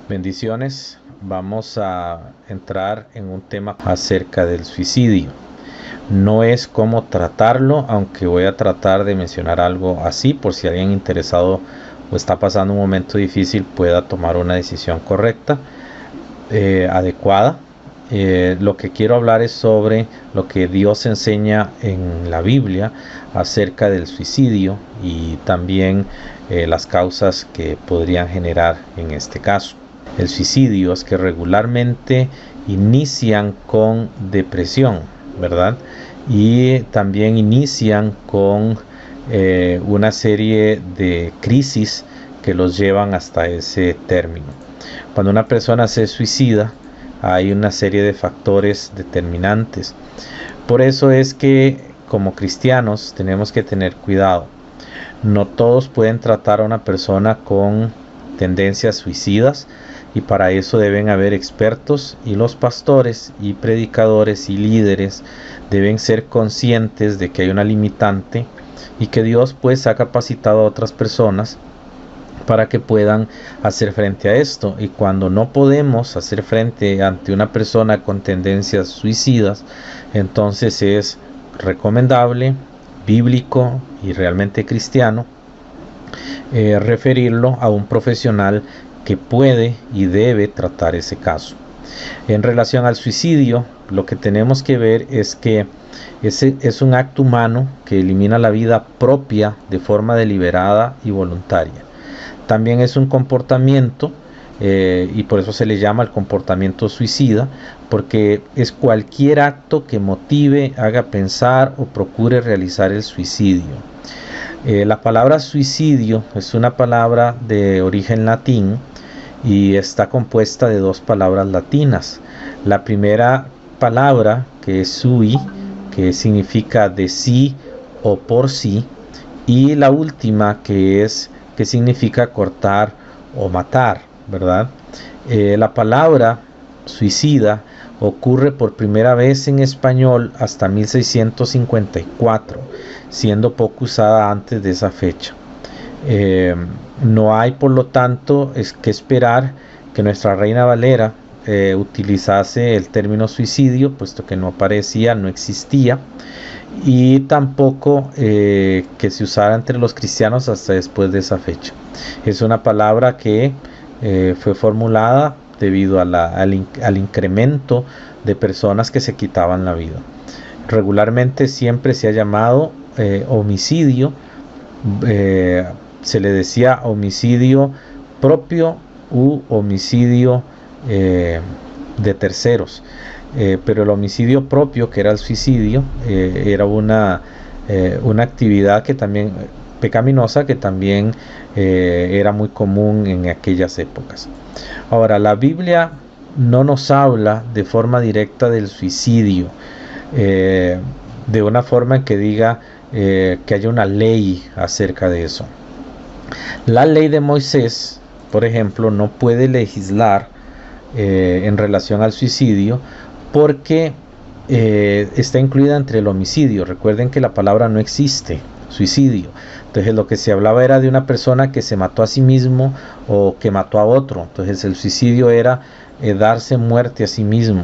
Bendiciones. Vamos a entrar en un tema acerca del suicidio. No es cómo tratarlo, aunque voy a tratar de mencionar algo así por si alguien interesado o está pasando un momento difícil pueda tomar una decisión correcta, adecuada. Lo que quiero hablar es sobre lo que Dios enseña en la Biblia acerca del suicidio y también las causas que podrían generar en este caso. El suicidio es que regularmente inician con depresión, ¿verdad? Y también inician con una serie de crisis que los llevan hasta ese término. Cuando una persona se suicida, hay una serie de factores determinantes. Por eso es que como cristianos tenemos que tener cuidado. No todos pueden tratar a una persona con tendencias suicidas y para eso deben haber expertos, y los pastores y predicadores y líderes deben ser conscientes de que hay una limitante y que Dios pues ha capacitado a otras personas para que puedan hacer frente a esto. Y cuando no podemos hacer frente ante una persona con tendencias suicidas, entonces es recomendable, bíblico y realmente cristiano referirlo a un profesional que puede y debe tratar ese caso. En relación al suicidio, lo que tenemos que ver es que ese es un acto humano que elimina la vida propia de forma deliberada y voluntaria. También es un comportamiento y por eso se le llama el comportamiento suicida, porque es cualquier acto que motive, haga pensar o procure realizar el suicidio. La palabra suicidio es una palabra de origen latín y está compuesta de dos palabras latinas. La primera palabra, que es sui, que significa de sí o por sí, y la última que significa cortar o matar, ¿verdad? La palabra suicida ocurre por primera vez en español hasta 1654, siendo poco usada antes de esa fecha. No hay por lo tanto que esperar que nuestra Reina Valera utilizase el término suicidio, puesto que no aparecía, no existía, y tampoco que se usara entre los cristianos hasta después de esa fecha. Es una palabra que fue formulada debido al incremento de personas que se quitaban la vida. Regularmente siempre se ha llamado homicidio, se le decía homicidio propio u homicidio de terceros, pero el homicidio propio, que era el suicidio, era una actividad que también pecaminosa, que también era muy común en aquellas épocas. Ahora, la Biblia no nos habla de forma directa del suicidio, de una forma en que diga que haya una ley acerca de eso. La ley de Moisés, por ejemplo, no puede legislar en relación al suicidio porque está incluida entre el homicidio. Recuerden que la palabra no existe, suicidio. Entonces lo que se hablaba era de una persona que se mató a sí mismo o que mató a otro. Entonces el suicidio era darse muerte a sí mismo.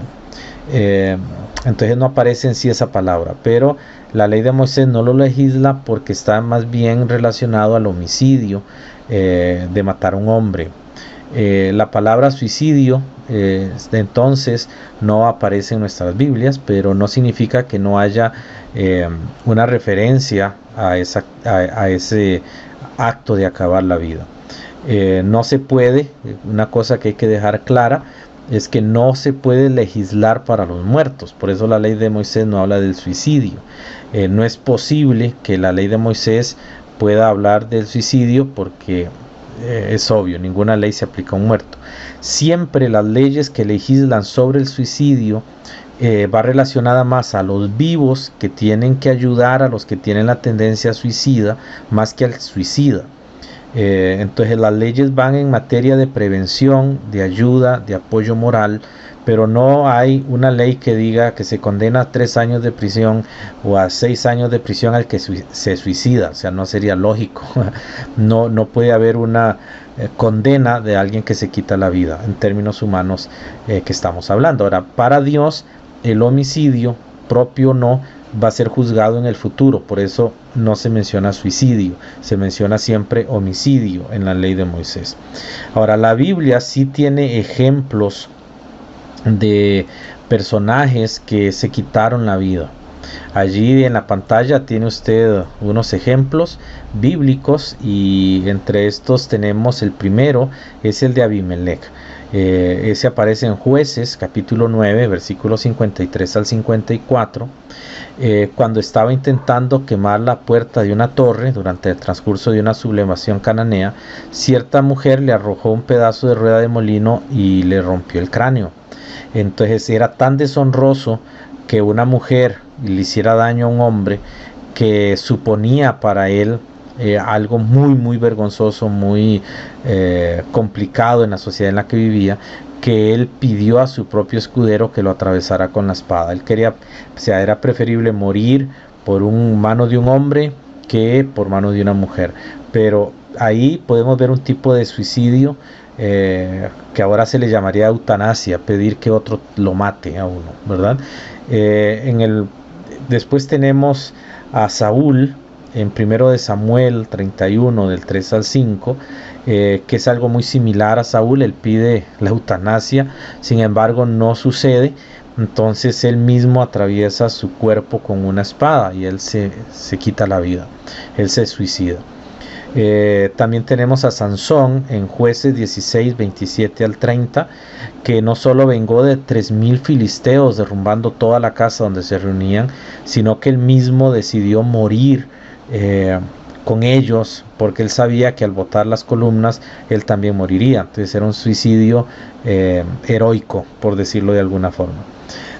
Entonces no aparece en sí esa palabra, pero la ley de Moisés no lo legisla porque está más bien relacionado al homicidio de matar a un hombre. La palabra suicidio entonces no aparece en nuestras Biblias, pero no significa que no haya una referencia a ese acto de acabar la vida. No se puede, una cosa que hay que dejar clara es que no se puede legislar para los muertos. Por eso la ley de Moisés no habla del suicidio. No es posible que la ley de Moisés pueda hablar del suicidio porque es obvio, ninguna ley se aplica a un muerto. Siempre las leyes que legislan sobre el suicidio va relacionada más a los vivos, que tienen que ayudar a los que tienen la tendencia suicida, más que al suicida. Entonces las leyes van en materia de prevención, de ayuda, de apoyo moral, pero no hay una ley que diga que se condena a 3 años de prisión o a 6 años de prisión al que se suicida. O sea, no sería lógico. No puede haber una condena de alguien que se quita la vida, en términos humanos que estamos hablando. Ahora, para Dios, el homicidio, propio o no, va a ser juzgado en el futuro, por eso no se menciona suicidio, se menciona siempre homicidio en la ley de Moisés. Ahora, la Biblia sí tiene ejemplos de personajes que se quitaron la vida. Allí en la pantalla tiene usted unos ejemplos bíblicos, y entre estos tenemos el primero, es el de Abimelech. Ese aparece en Jueces capítulo 9 versículos 53 al 54. Cuando estaba intentando quemar la puerta de una torre durante el transcurso de una sublevación cananea, cierta mujer le arrojó un pedazo de rueda de molino y le rompió el cráneo. Entonces era tan deshonroso que una mujer le hiciera daño a un hombre, que suponía para él algo muy vergonzoso, muy complicado en la sociedad en la que vivía, que él pidió a su propio escudero que lo atravesara con la espada. Él quería, o sea, era preferible morir por mano de un hombre que por mano de una mujer. Pero ahí podemos ver un tipo de suicidio que ahora se le llamaría eutanasia, pedir que otro lo mate a uno, ¿verdad? Después tenemos a Saúl en 1 de Samuel 31 del 3 al 5, que es algo muy similar a Saúl. Él pide la eutanasia, sin embargo no sucede, entonces él mismo atraviesa su cuerpo con una espada y él se quita la vida, él se suicida. También tenemos a Sansón en Jueces 16, 27 al 30, que no solo vengó de 3,000 filisteos derrumbando toda la casa donde se reunían, sino que él mismo decidió morir con ellos, porque él sabía que al botar las columnas él también moriría. Entonces era un suicidio heroico, por decirlo de alguna forma.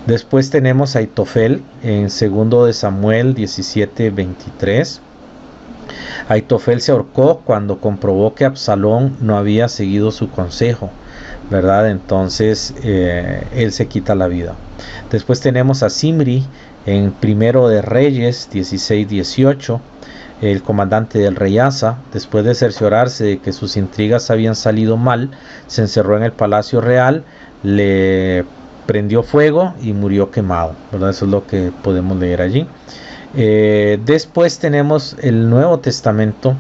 Después tenemos a Aitofel en 2 de Samuel 17, 23. Aitofel se ahorcó cuando comprobó que Absalón no había seguido su consejo, ¿verdad? Entonces él se quita la vida. Después tenemos a Zimri en 1 de Reyes 16, 18. El comandante del rey Asa, después de cerciorarse de que sus intrigas habían salido mal, se encerró en el palacio real, le prendió fuego y murió quemado, ¿verdad? Eso es lo que podemos leer allí. Después tenemos el Nuevo Testamento,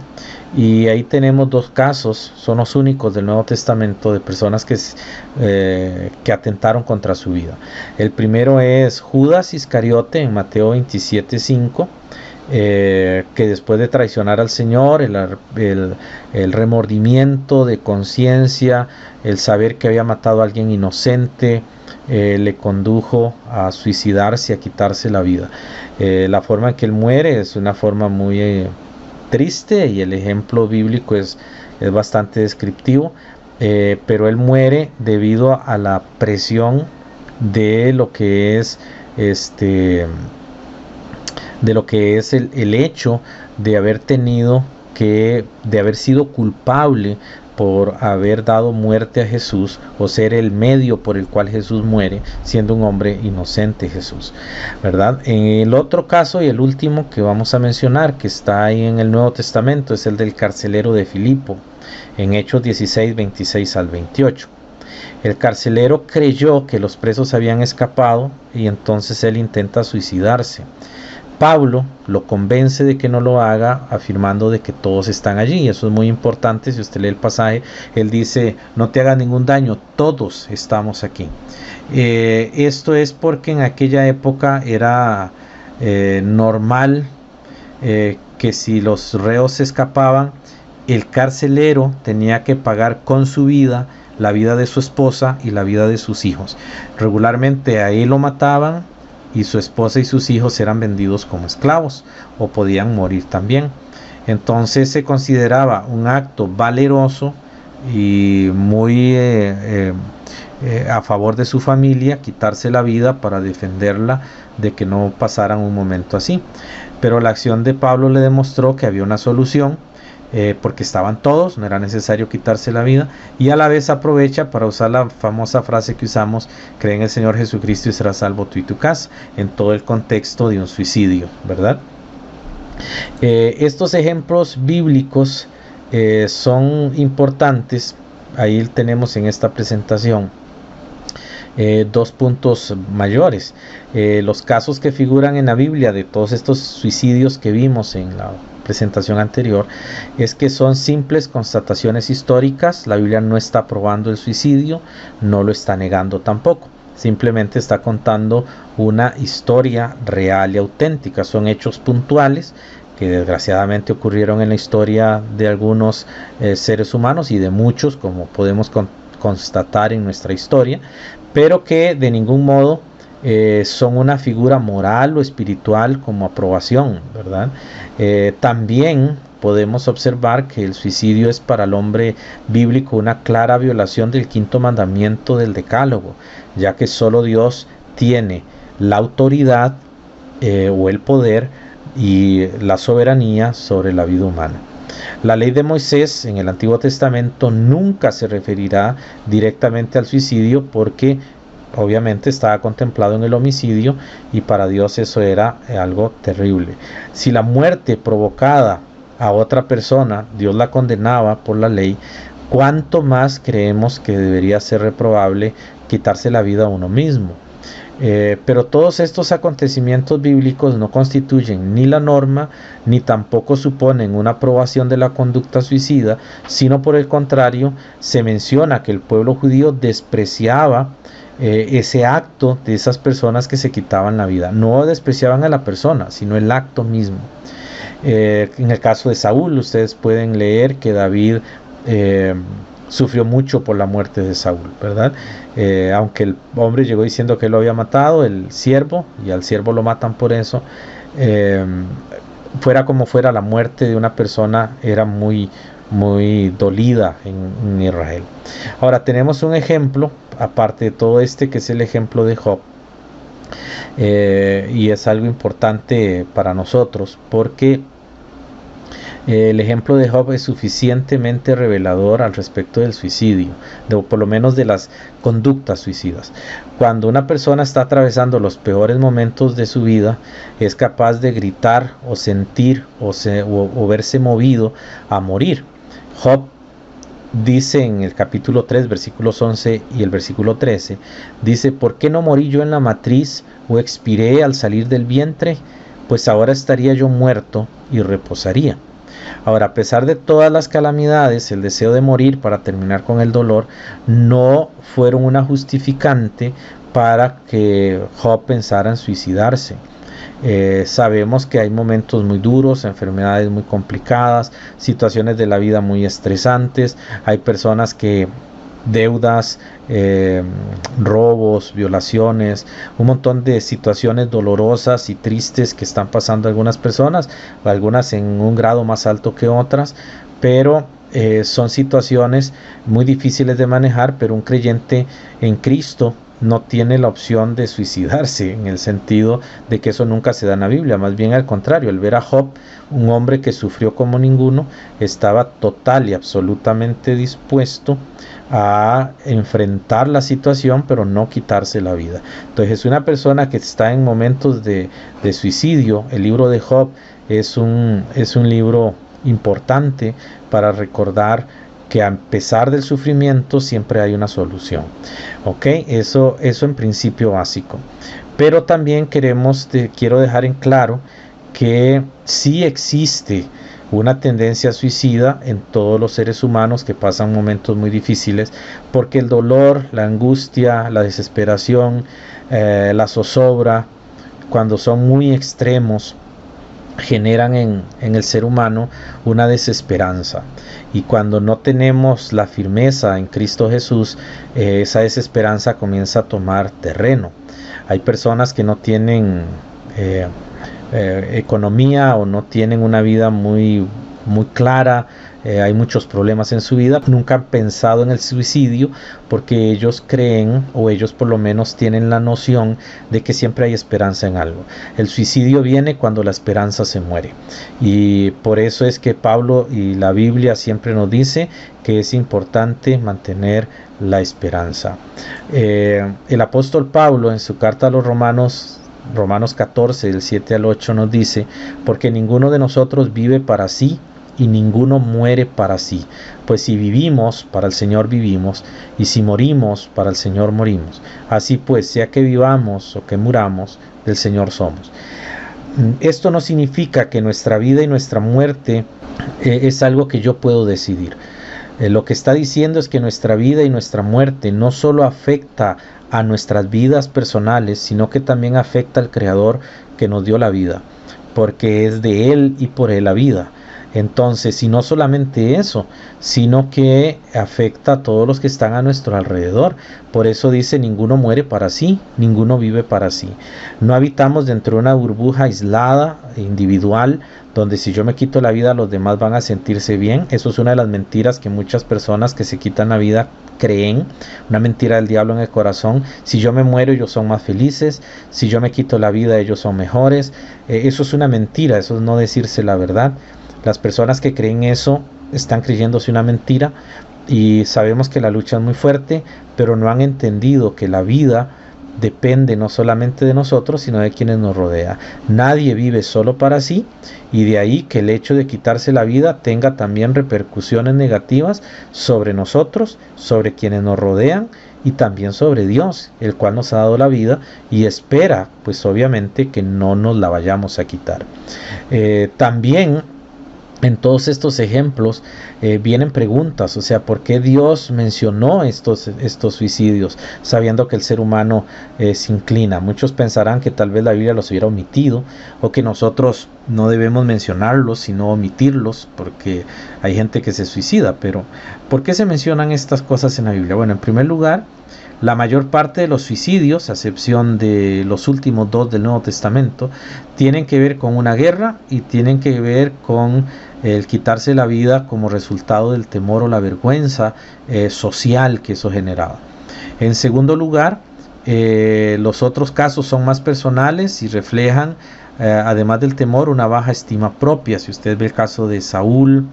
y ahí tenemos dos casos, son los únicos del Nuevo Testamento de personas que atentaron contra su vida. El primero es Judas Iscariote en Mateo 27, 5. Que después de traicionar al Señor, el remordimiento de conciencia, el saber que había matado a alguien inocente, le condujo a suicidarse, a quitarse la vida. La forma en que él muere es una forma muy triste, y el ejemplo bíblico es bastante descriptivo, pero él muere debido a la presión de lo que es el hecho de haber de haber sido culpable por haber dado muerte a Jesús, o ser el medio por el cual Jesús muere, siendo un hombre inocente Jesús, ¿verdad? El otro caso y el último que vamos a mencionar, que está ahí en el Nuevo Testamento, es el del carcelero de Filipo, en Hechos 16, 26 al 28. El carcelero creyó que los presos habían escapado, y entonces él intenta suicidarse. Pablo lo convence de que no lo haga, afirmando de que todos están allí. Eso es muy importante. Si usted lee el pasaje, él dice: no te haga ningún daño, todos estamos aquí. Esto es porque en aquella época era normal que si los reos se escapaban, el carcelero tenía que pagar con su vida la vida de su esposa y la vida de sus hijos. Regularmente ahí lo mataban, y su esposa y sus hijos eran vendidos como esclavos, o podían morir también. Entonces se consideraba un acto valeroso y muy a favor de su familia, quitarse la vida para defenderla de que no pasaran un momento así. Pero la acción de Pablo le demostró que había una solución, porque estaban todos, no era necesario quitarse la vida, y a la vez aprovecha para usar la famosa frase que usamos: cree en el Señor Jesucristo y serás salvo tú y tu casa, en todo el contexto de un suicidio, ¿verdad? Estos ejemplos bíblicos son importantes. Ahí tenemos en esta presentación dos puntos mayores. Los casos que figuran en la Biblia de todos estos suicidios que vimos en la presentación anterior es que son simples constataciones históricas. La Biblia no está probando el suicidio, no lo está negando tampoco, simplemente está contando una historia real y auténtica. Son hechos puntuales que desgraciadamente ocurrieron en la historia de algunos seres humanos y de muchos, como podemos constatar en nuestra historia, pero que de ningún modo son una figura moral o espiritual como aprobación, ¿verdad? También podemos observar que el suicidio es para el hombre bíblico una clara violación del quinto mandamiento del Decálogo, ya que solo Dios tiene la autoridad o el poder y la soberanía sobre la vida humana. La ley de Moisés en el Antiguo Testamento nunca se referirá directamente al suicidio, porque obviamente estaba contemplado en el homicidio y para Dios eso era algo terrible. Si la muerte provocada a otra persona Dios la condenaba por la ley, ¿cuánto más creemos que debería ser reprobable quitarse la vida a uno mismo? Pero todos estos acontecimientos bíblicos no constituyen ni la norma, ni tampoco suponen una aprobación de la conducta suicida, sino por el contrario, se menciona que el pueblo judío despreciaba ese acto de esas personas que se quitaban la vida. No despreciaban a la persona, sino el acto mismo. En el caso de Saúl, ustedes pueden leer que David sufrió mucho por la muerte de Saúl, ¿verdad? Aunque el hombre llegó diciendo que él lo había matado, el siervo, y al siervo lo matan por eso, fuera como fuera, la muerte de una persona era muy dolida en Israel. Ahora tenemos un ejemplo, aparte de todo este, que es el ejemplo de Job, y es algo importante para nosotros, porque el ejemplo de Job es suficientemente revelador al respecto del suicidio, por lo menos de las conductas suicidas. Cuando una persona está atravesando los peores momentos de su vida, es capaz de gritar o sentir o verse movido a morir. Job dice en el capítulo 3, versículos 11 y el versículo 13, dice: ¿por qué no morí yo en la matriz o expiré al salir del vientre? Pues ahora estaría yo muerto y reposaría. Ahora, a pesar de todas las calamidades, el deseo de morir para terminar con el dolor no fueron una justificante para que Job pensara en suicidarse. Sabemos que hay momentos muy duros, enfermedades muy complicadas, situaciones de la vida muy estresantes. Hay personas que deudas, robos, violaciones, un montón de situaciones dolorosas y tristes que están pasando algunas personas, algunas en un grado más alto que otras, pero son situaciones muy difíciles de manejar. Pero un creyente en Cristo no tiene la opción de suicidarse, en el sentido de que eso nunca se da en la Biblia. Más bien al contrario, el ver a Job, un hombre que sufrió como ninguno, estaba total y absolutamente dispuesto a enfrentar la situación, pero no quitarse la vida. Entonces, es una persona que está en momentos de suicidio. El libro de Job es un libro importante para recordar que a pesar del sufrimiento siempre hay una solución. ¿Ok? Eso en principio básico. Pero también quiero dejar en claro que sí existe una tendencia suicida en todos los seres humanos que pasan momentos muy difíciles, porque el dolor, la angustia, la desesperación, la zozobra, cuando son muy extremos, generan en el ser humano una desesperanza. Y cuando no tenemos la firmeza en Cristo Jesús, esa desesperanza comienza a tomar terreno. Hay personas que no tienen economía o no tienen una vida muy clara. Hay muchos problemas en su vida, nunca han pensado en el suicidio porque ellos creen, o ellos por lo menos tienen la noción de que siempre hay esperanza en algo. El suicidio viene cuando la esperanza se muere, y por eso es que Pablo y la Biblia siempre nos dice que es importante mantener la esperanza. El apóstol Pablo en su carta a los Romanos 14, del 7 al 8 nos dice: porque ninguno de nosotros vive para sí y ninguno muere para sí. Pues si vivimos, para el Señor vivimos, y si morimos, para el Señor morimos. Así pues, sea que vivamos o que muramos, del Señor somos. Esto no significa que nuestra vida y nuestra muerte es algo que yo puedo decidir. Lo que está diciendo es que nuestra vida y nuestra muerte no solo afecta a nuestras vidas personales, sino que también afecta al Creador que nos dio la vida, porque es de Él y por Él la vida. Entonces, y no solamente eso, sino que afecta a todos los que están a nuestro alrededor. Por eso dice, ninguno muere para sí, ninguno vive para sí. No habitamos dentro de una burbuja aislada, individual, donde si yo me quito la vida, los demás van a sentirse bien. Eso es una de las mentiras que muchas personas que se quitan la vida creen, una mentira del diablo en el corazón. Si yo me muero, ellos son más felices. Si yo me quito la vida, ellos son mejores. Eso es una mentira, eso es no decirse la verdad. Las personas que creen eso están creyéndose una mentira, y sabemos que la lucha es muy fuerte, pero no han entendido que la vida depende no solamente de nosotros, sino de quienes nos rodean. Nadie vive solo para sí, y de ahí que el hecho de quitarse la vida tenga también repercusiones negativas sobre nosotros, sobre quienes nos rodean, y también sobre Dios, el cual nos ha dado la vida y espera, pues obviamente, que no nos la vayamos a quitar. También en todos estos ejemplos vienen preguntas, o sea, ¿por qué Dios mencionó estos suicidios, sabiendo que el ser humano se inclina? Muchos pensarán que tal vez la Biblia los hubiera omitido, o que nosotros no debemos mencionarlos, sino omitirlos, porque hay gente que se suicida. Pero, ¿por qué se mencionan estas cosas en la Biblia? Bueno, en primer lugar, la mayor parte de los suicidios, a excepción de los últimos 2 del Nuevo Testamento, tienen que ver con una guerra y tienen que ver con el quitarse la vida como resultado del temor o la vergüenza social que eso generaba. En segundo lugar, los otros casos son más personales y reflejan, además del temor, una baja estima propia. Si usted ve el caso de Saúl,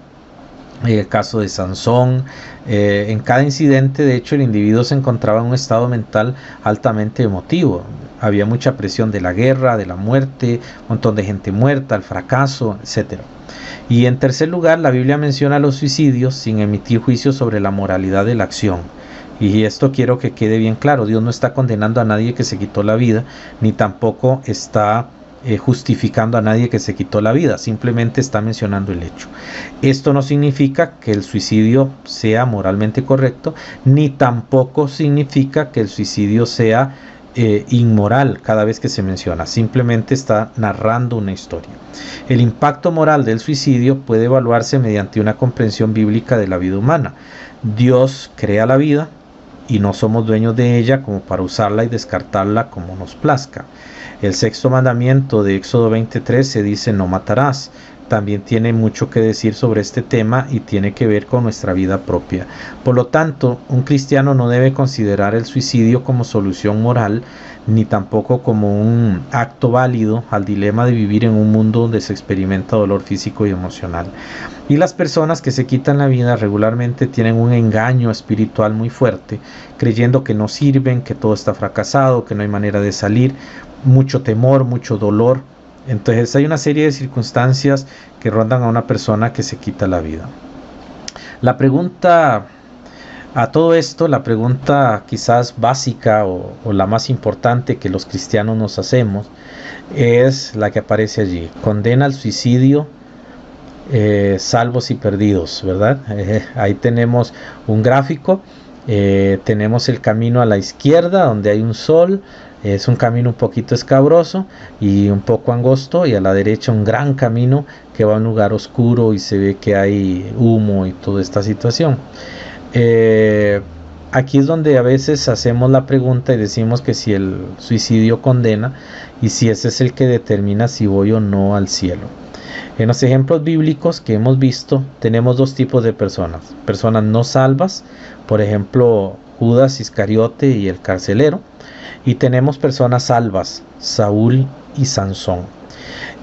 el caso de Sansón, en cada incidente, de hecho, el individuo se encontraba en un estado mental altamente emotivo. Había mucha presión de la guerra, de la muerte, un montón de gente muerta, el fracaso, etc. Y en tercer lugar, la Biblia menciona los suicidios sin emitir juicio sobre la moralidad de la acción. Y esto quiero que quede bien claro: Dios no está condenando a nadie que se quitó la vida, ni tampoco está justificando a nadie que se quitó la vida, simplemente está mencionando el hecho. Esto no significa que el suicidio sea moralmente correcto, ni tampoco significa que el suicidio sea inmoral cada vez que se menciona. Simplemente está narrando una historia. El impacto moral del suicidio puede evaluarse mediante una comprensión bíblica de la vida humana. Dios crea la vida y no somos dueños de ella como para usarla y descartarla como nos plazca. El 6º mandamiento de Éxodo 20:13 dice: no matarás. También tiene mucho que decir sobre este tema y tiene que ver con nuestra vida propia. Por lo tanto, un cristiano no debe considerar el suicidio como solución moral, ni tampoco como un acto válido al dilema de vivir en un mundo donde se experimenta dolor físico y emocional. Y las personas que se quitan la vida regularmente tienen un engaño espiritual muy fuerte, creyendo que no sirven, que todo está fracasado, que no hay manera de salir, mucho temor, mucho dolor. Entonces hay una serie de circunstancias que rondan a una persona que se quita la vida. La pregunta a todo esto, la pregunta quizás básica o la más importante que los cristianos nos hacemos, es la que aparece allí: condena al suicidio, salvos y perdidos, ¿verdad? Ahí tenemos un gráfico, tenemos el camino a la izquierda donde hay un sol. Es un camino un poquito escabroso y un poco angosto, y a la derecha un gran camino que va a un lugar oscuro y se ve que hay humo y toda esta situación. Aquí es donde a veces hacemos la pregunta y decimos que si el suicidio condena, y si ese es el que determina si voy o no al cielo. En los ejemplos bíblicos que hemos visto, tenemos 2 tipos de personas: personas no salvas, por ejemplo Judas Iscariote y el carcelero, y tenemos personas salvas, Saúl y Sansón.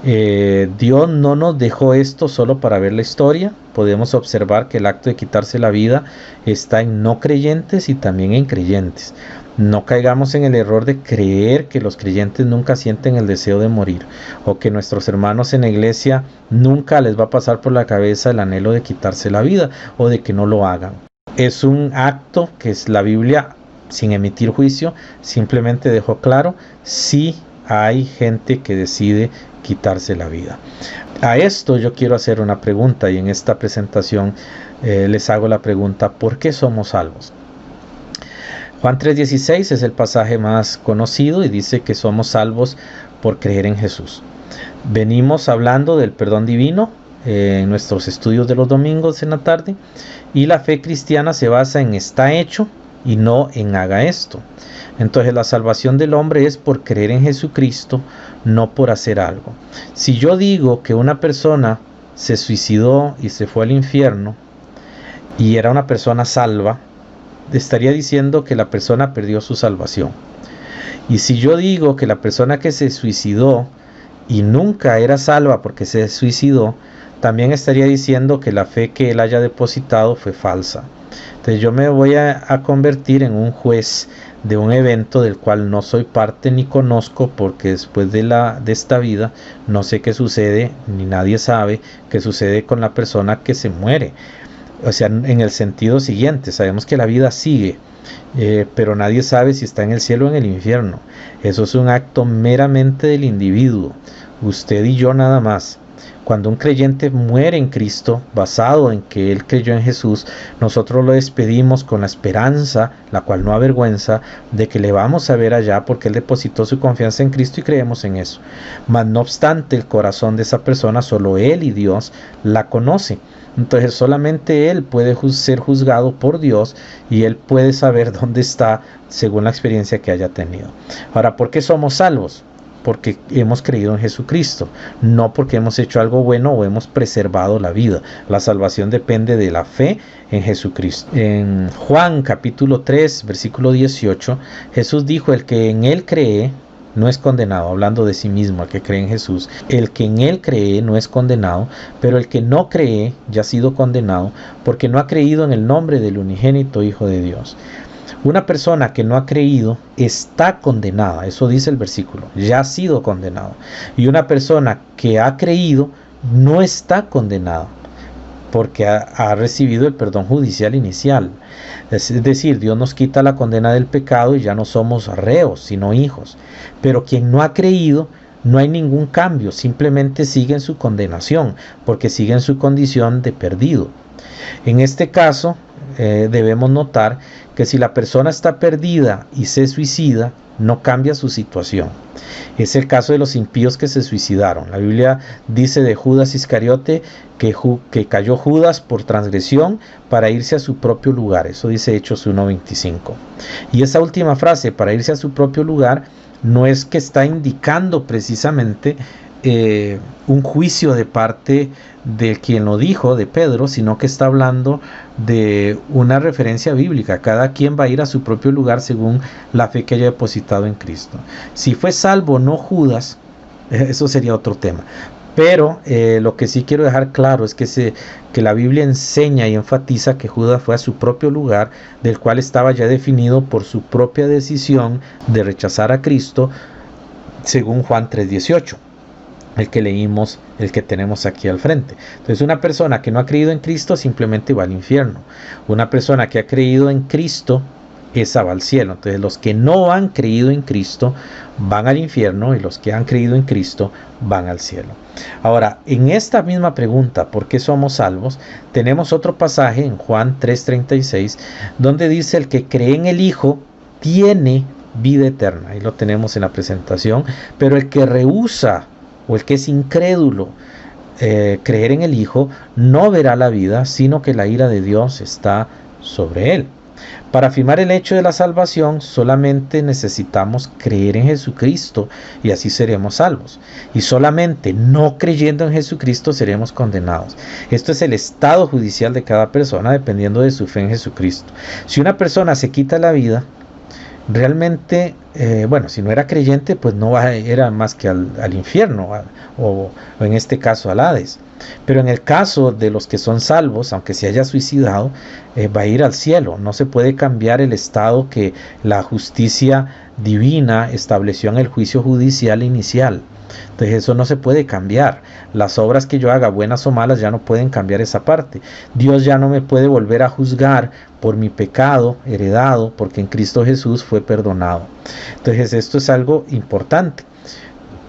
Dios no nos dejó esto solo para ver la historia. Podemos observar que el acto de quitarse la vida está en no creyentes y también en creyentes. No caigamos en el error de creer que los creyentes nunca sienten el deseo de morir, o que nuestros hermanos en la iglesia nunca les va a pasar por la cabeza el anhelo de quitarse la vida, o de que no lo hagan. Es un acto que es la Biblia, sin emitir juicio, simplemente dejó claro si hay gente que decide quitarse la vida. A esto yo quiero hacer una pregunta, y en esta presentación les hago la pregunta: ¿por qué somos salvos? Juan 3:16 es el pasaje más conocido y dice que somos salvos por creer en Jesús. Venimos hablando del perdón divino en nuestros estudios de los domingos en la tarde, y la fe cristiana se basa en está hecho y no en haga esto. Entonces la salvación del hombre es por creer en Jesucristo, no por hacer algo. Si yo digo que una persona se suicidó y se fue al infierno y era una persona salva, estaría diciendo que la persona perdió su salvación. Y si yo digo que la persona que se suicidó y nunca era salva porque se suicidó, también estaría diciendo que la fe que él haya depositado fue falsa. Entonces yo me voy a convertir en un juez de un evento del cual no soy parte ni conozco, porque después de esta vida no sé qué sucede, ni nadie sabe qué sucede con la persona que se muere. O sea, en el sentido siguiente, sabemos que la vida sigue, pero nadie sabe si está en el cielo o en el infierno. Eso es un acto meramente del individuo, usted y yo nada más. Cuando un creyente muere en Cristo, basado en que él creyó en Jesús, nosotros lo despedimos con la esperanza, la cual no avergüenza, de que le vamos a ver allá, porque él depositó su confianza en Cristo y creemos en eso. Mas no obstante, el corazón de esa persona, solo él y Dios la conoce. Entonces solamente él puede ser juzgado por Dios, y él puede saber dónde está según la experiencia que haya tenido. Ahora, ¿por qué somos salvos? Porque hemos creído en Jesucristo, no porque hemos hecho algo bueno o hemos preservado la vida. La salvación depende de la fe en Jesucristo. En Juan capítulo 3, versículo 18, Jesús dijo: el que en él cree no es condenado, hablando de sí mismo, el que cree en Jesús. El que en él cree no es condenado, pero el que no cree ya ha sido condenado, porque no ha creído en el nombre del unigénito Hijo de Dios. Una persona que no ha creído está condenada, eso dice el versículo, ya ha sido condenado. Y una persona que ha creído no está condenada, porque ha recibido el perdón judicial inicial. Es decir, Dios nos quita la condena del pecado y ya no somos reos, sino hijos. Pero quien no ha creído, no hay ningún cambio, simplemente sigue en su condenación, porque sigue en su condición de perdido. En este caso, debemos notar que si la persona está perdida y se suicida, no cambia su situación. Es el caso de los impíos que se suicidaron. La Biblia dice de Judas Iscariote que cayó Judas por transgresión para irse a su propio lugar. Eso dice Hechos 1:25. Y esa última frase, para irse a su propio lugar, no es que está indicando precisamente un juicio de parte de quien lo dijo, de Pedro, sino que está hablando de una referencia bíblica. Cada quien va a ir a su propio lugar según la fe que haya depositado en Cristo. Si fue salvo no Judas, eso sería otro tema. Pero lo que sí quiero dejar claro es que la Biblia enseña y enfatiza que Judas fue a su propio lugar, del cual estaba ya definido por su propia decisión de rechazar a Cristo, según Juan 3:18. El que leímos, el que tenemos aquí al frente. Entonces, una persona que no ha creído en Cristo simplemente va al infierno. Una persona que ha creído en Cristo, esa va al cielo. Entonces, los que no han creído en Cristo van al infierno, y los que han creído en Cristo van al cielo. Ahora, en esta misma pregunta, ¿por qué somos salvos?, tenemos otro pasaje en Juan 3:36, donde dice: el que cree en el Hijo tiene vida eterna. Ahí lo tenemos en la presentación. Pero el que rehúsa, o el que es incrédulo, creer en el Hijo, no verá la vida, sino que la ira de Dios está sobre él. Para afirmar el hecho de la salvación, solamente necesitamos creer en Jesucristo, y así seremos salvos. Y solamente no creyendo en Jesucristo seremos condenados. Esto es el estado judicial de cada persona, dependiendo de su fe en Jesucristo. Si una persona se quita la vida, realmente, bueno, si no era creyente, pues no era más que al infierno, o en este caso al Hades. Pero en el caso de los que son salvos, aunque se haya suicidado, va a ir al cielo. No se puede cambiar el estado que la justicia divina estableció en el juicio judicial inicial. Entonces eso no se puede cambiar. Las obras que yo haga, buenas o malas, ya no pueden cambiar esa parte. Dios ya no me puede volver a juzgar por mi pecado heredado, porque en Cristo Jesús fue perdonado. Entonces esto es algo importante.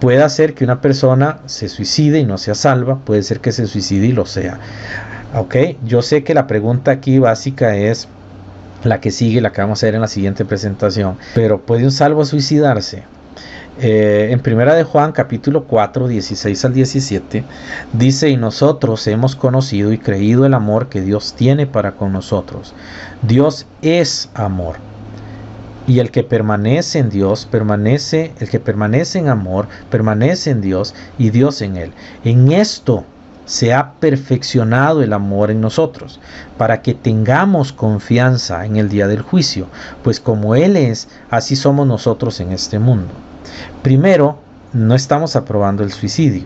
Puede ser que una persona se suicide y no sea salva, puede ser que se suicide y lo sea. Ok, yo sé que la pregunta aquí básica es la que sigue, la que vamos a ver en la siguiente presentación. Pero ¿puede un salvo suicidarse? En primera de Juan capítulo 4, 16 al 17 dice: y nosotros hemos conocido y creído el amor que Dios tiene para con nosotros. Dios es amor, y el que permanece en Dios, el que permanece en amor, permanece en Dios y Dios en él. En esto se ha perfeccionado el amor en nosotros, para que tengamos confianza en el día del juicio, pues como Él es, así somos nosotros en este mundo. Primero, no estamos aprobando el suicidio.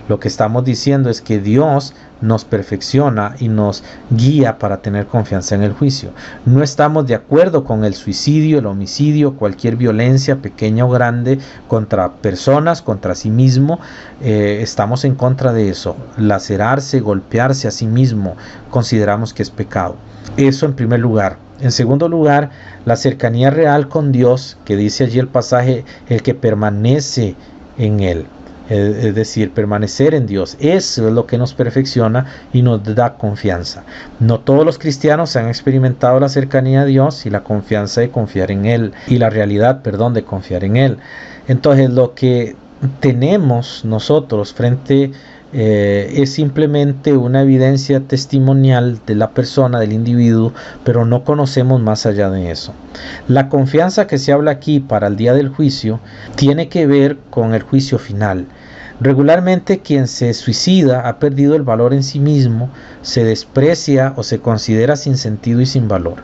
Lo que estamos diciendo es que Dios nos perfecciona y nos guía para tener confianza en el juicio. No estamos de acuerdo con el suicidio, el homicidio, cualquier violencia pequeña o grande contra personas, contra sí mismo. Estamos en contra de eso. Lacerarse, golpearse a sí mismo, consideramos que es pecado. Eso en primer lugar. En segundo lugar, la cercanía real con Dios, que dice allí el pasaje, el que permanece en Él. Es decir, permanecer en Dios. Eso es lo que nos perfecciona y nos da confianza. No todos los cristianos han experimentado la cercanía a Dios y la confianza de confiar en Él, y la realidad, de confiar en Él. Entonces, lo que tenemos nosotros frente es simplemente una evidencia testimonial de la persona, del individuo, pero no conocemos más allá de eso. La confianza que se habla aquí para el día del juicio tiene que ver con el juicio final. Regularmente quien se suicida ha perdido el valor en sí mismo, se desprecia o se considera sin sentido y sin valor.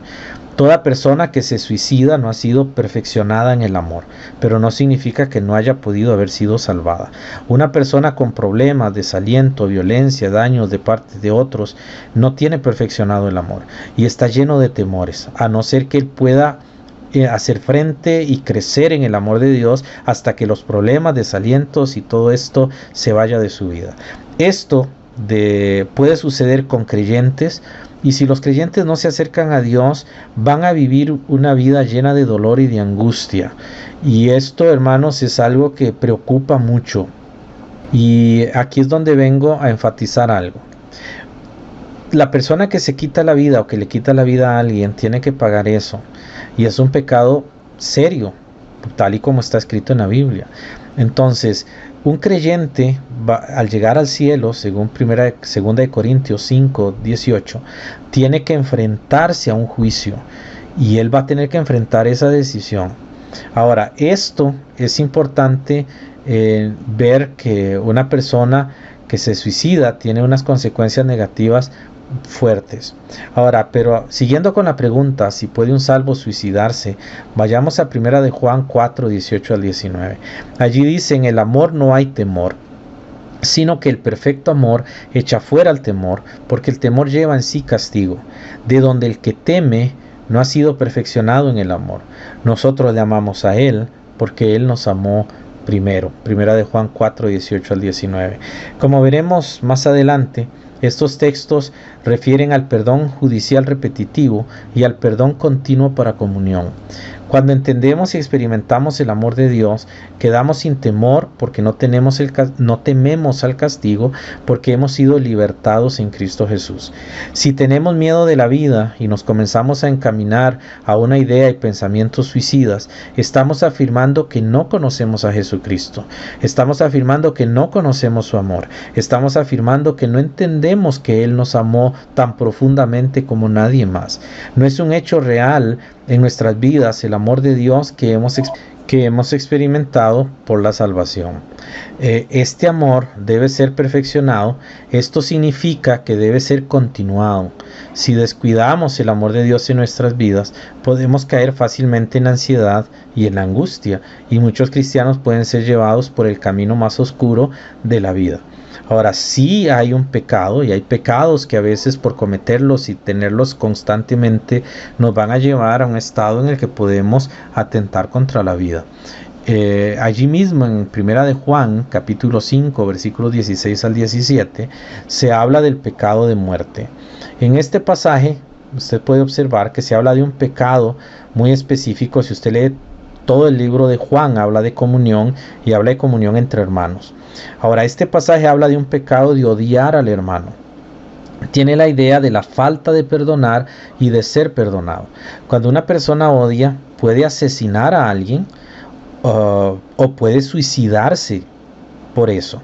Toda persona que se suicida no ha sido perfeccionada en el amor, pero no significa que no haya podido haber sido salvada. Una persona con problemas, desaliento, violencia, daños de parte de otros, no tiene perfeccionado el amor y está lleno de temores, a no ser que él pueda hacer frente y crecer en el amor de Dios hasta que los problemas, desalientos y todo esto se vaya de su vida. Esto puede suceder con creyentes, y si los creyentes no se acercan a Dios, van a vivir una vida llena de dolor y de angustia. Y esto, hermanos, es algo que preocupa mucho. Y aquí es donde vengo a enfatizar algo. La persona que se quita la vida o que le quita la vida a alguien tiene que pagar eso. Y es un pecado serio, tal y como está escrito en la Biblia. Entonces, un creyente al llegar al cielo, según 2 Corintios 5, 18, tiene que enfrentarse a un juicio y él va a tener que enfrentar esa decisión. Ahora, esto es importante ver que una persona que se suicida tiene unas consecuencias negativas fuertes. Ahora, pero siguiendo con la pregunta, si puede un salvo suicidarse, vayamos a 1 de Juan 4, 18 al 19. Allí dice: en el amor no hay temor, sino que el perfecto amor echa fuera el temor, porque el temor lleva en sí castigo, de donde el que teme no ha sido perfeccionado en el amor. Nosotros le amamos a Él, porque Él nos amó primero. 1 de Juan 4, 18 al 19. Como veremos más adelante, estos textos refieren al perdón judicial repetitivo y al perdón continuo para comunión. Cuando entendemos y experimentamos el amor de Dios, quedamos sin temor porque no tememos al castigo, porque hemos sido libertados en Cristo Jesús. Si tenemos miedo de la vida y nos comenzamos a encaminar a una idea y pensamientos suicidas, estamos afirmando que no conocemos a Jesucristo. Estamos afirmando que no conocemos su amor. Estamos afirmando que no entendemos que Él nos amó tan profundamente como nadie más. No es un hecho real en nuestras vidas el amor de Dios que que hemos experimentado por la salvación. Este amor debe ser perfeccionado. Esto significa que debe ser continuado. Si descuidamos el amor de Dios en nuestras vidas, podemos caer fácilmente en ansiedad y en angustia, y muchos cristianos pueden ser llevados por el camino más oscuro de la vida. Ahora, sí hay un pecado, y hay pecados que a veces por cometerlos y tenerlos constantemente nos van a llevar a un estado en el que podemos atentar contra la vida. Allí mismo en Primera de Juan, capítulo 5, versículos 16 al 17, se habla del pecado de muerte. En este pasaje, usted puede observar que se habla de un pecado muy específico. Si usted lee todo el libro de Juan, habla de comunión y habla de comunión entre hermanos. Ahora, este pasaje habla de un pecado de odiar al hermano. Tiene la idea de la falta de perdonar y de ser perdonado. Cuando una persona odia, puede asesinar a alguien o puede suicidarse por eso.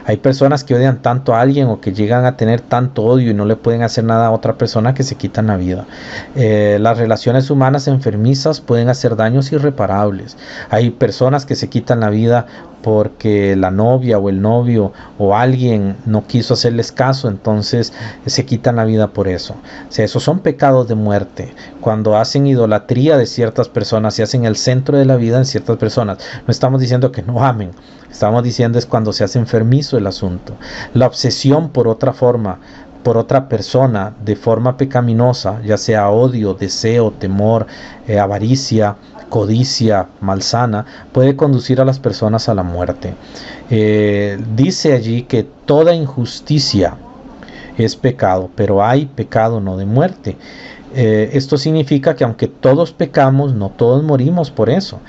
Hay personas que odian tanto a alguien o que llegan a tener tanto odio y no le pueden hacer nada a otra persona que se quitan la vida. Las relaciones humanas enfermizas pueden hacer daños irreparables. Hay personas que se quitan la vida porque la novia o el novio o alguien no quiso hacerles caso, entonces se quitan la vida por eso. O sea, esos son pecados de muerte. Cuando hacen idolatría de ciertas personas y hacen el centro de la vida en ciertas personas, no estamos diciendo que no amen, estamos diciendo es cuando se hace enfermizo el asunto. La obsesión por otra forma, por otra persona de forma pecaminosa, ya sea odio, deseo, temor, avaricia, codicia malsana, puede conducir a las personas a la muerte. Dice allí que toda injusticia es pecado, pero hay pecado no de muerte. Esto significa que aunque todos pecamos, no todos morimos por eso,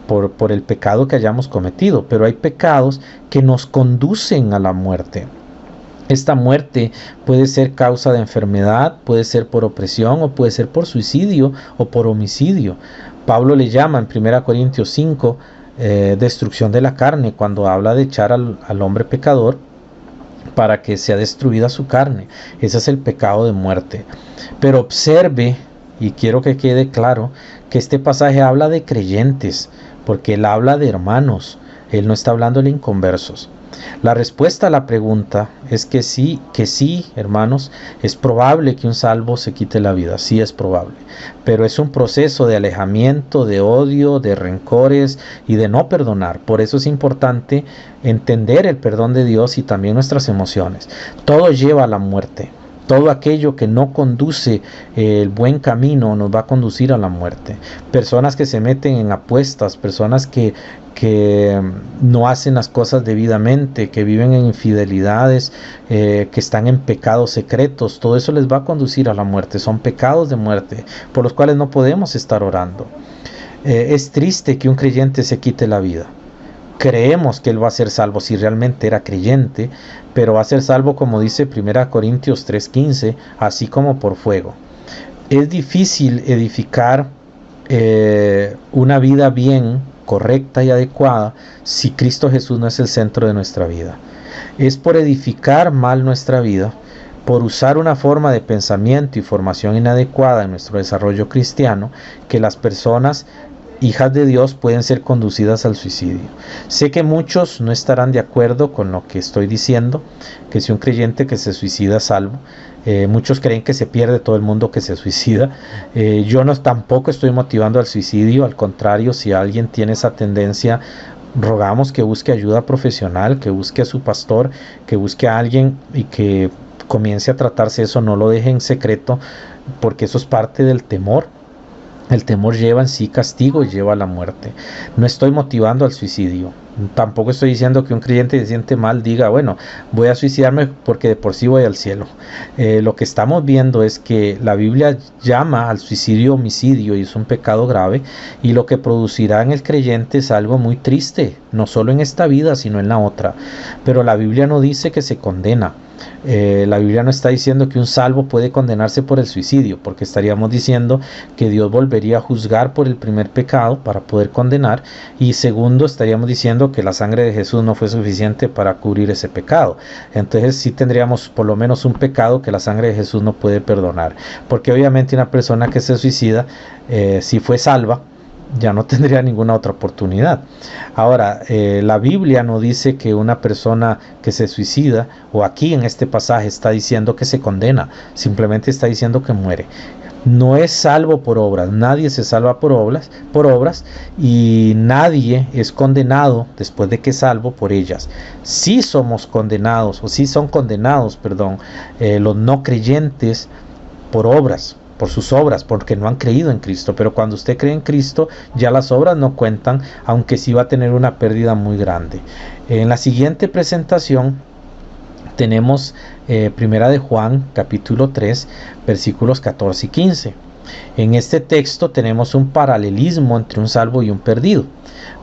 por el pecado que hayamos cometido, pero hay pecados que nos conducen a la muerte. Esta muerte puede ser causa de enfermedad, puede ser por opresión o puede ser por suicidio o por homicidio. Pablo le llama en 1 Corintios 5 destrucción de la carne, cuando habla de echar al hombre pecador para que sea destruida su carne. Ese es el pecado de muerte. Pero observe, y quiero que quede claro, que este pasaje habla de creyentes, porque él habla de hermanos, él no está hablando de inconversos. La respuesta a la pregunta es que sí, hermanos, es probable que un salvo se quite la vida, sí es probable, pero es un proceso de alejamiento, de odio, de rencores y de no perdonar. Por eso es importante entender el perdón de Dios y también nuestras emociones. Todo lleva a la muerte. Todo aquello que no conduce el buen camino nos va a conducir a la muerte. Personas que se meten en apuestas, personas que no hacen las cosas debidamente, que viven en infidelidades, que están en pecados secretos, todo eso les va a conducir a la muerte. Son pecados de muerte por los cuales no podemos estar orando. Es triste que un creyente se quite la vida. Creemos que él va a ser salvo si realmente era creyente, pero va a ser salvo, como dice 1 Corintios 3:15, así como por fuego. Es difícil edificar una vida bien, correcta y adecuada si Cristo Jesús no es el centro de nuestra vida. Es por edificar mal nuestra vida, por usar una forma de pensamiento y formación inadecuada en nuestro desarrollo cristiano, que las personas hijas de Dios pueden ser conducidas al suicidio. Sé que muchos no estarán de acuerdo con lo que estoy diciendo, que si un creyente que se suicida es salvo. Muchos creen que se pierde todo el mundo que se suicida. Yo tampoco estoy motivando al suicidio, al contrario, si alguien tiene esa tendencia, rogamos que busque ayuda profesional, que busque a su pastor, que busque a alguien y que comience a tratarse eso, no lo deje en secreto, porque eso es parte del temor. El temor lleva en sí castigo y lleva a la muerte. No estoy motivando al suicidio. Tampoco estoy diciendo que un creyente que se siente mal diga, bueno, voy a suicidarme porque de por sí voy al cielo. Lo que estamos viendo es que la Biblia llama al suicidio homicidio y es un pecado grave, y lo que producirá en el creyente es algo muy triste, no solo en esta vida sino en la otra. Pero la Biblia no dice que se condena. La Biblia no está diciendo que un salvo puede condenarse por el suicidio, porque estaríamos diciendo que Dios volvería a juzgar por el primer pecado para poder condenar, y segundo, estaríamos diciendo que la sangre de Jesús no fue suficiente para cubrir ese pecado. Entonces sí tendríamos por lo menos un pecado que la sangre de Jesús no puede perdonar, porque obviamente una persona que se suicida, si fue salva, ya no tendría ninguna otra oportunidad. Ahora, la Biblia no dice que una persona que se suicida, o aquí en este pasaje está diciendo que se condena, simplemente está diciendo que muere. No es salvo por obras, nadie se salva por obras, y nadie es condenado después de que es salvo por ellas. Sí somos condenados, o sí son condenados, perdón, los no creyentes por obras, por sus obras, porque no han creído en Cristo. Pero cuando usted cree en Cristo, ya las obras no cuentan, aunque sí va a tener una pérdida muy grande. En la siguiente presentación tenemos Primera de Juan, capítulo 3, versículos 14 y 15. En este texto tenemos un paralelismo entre un salvo y un perdido.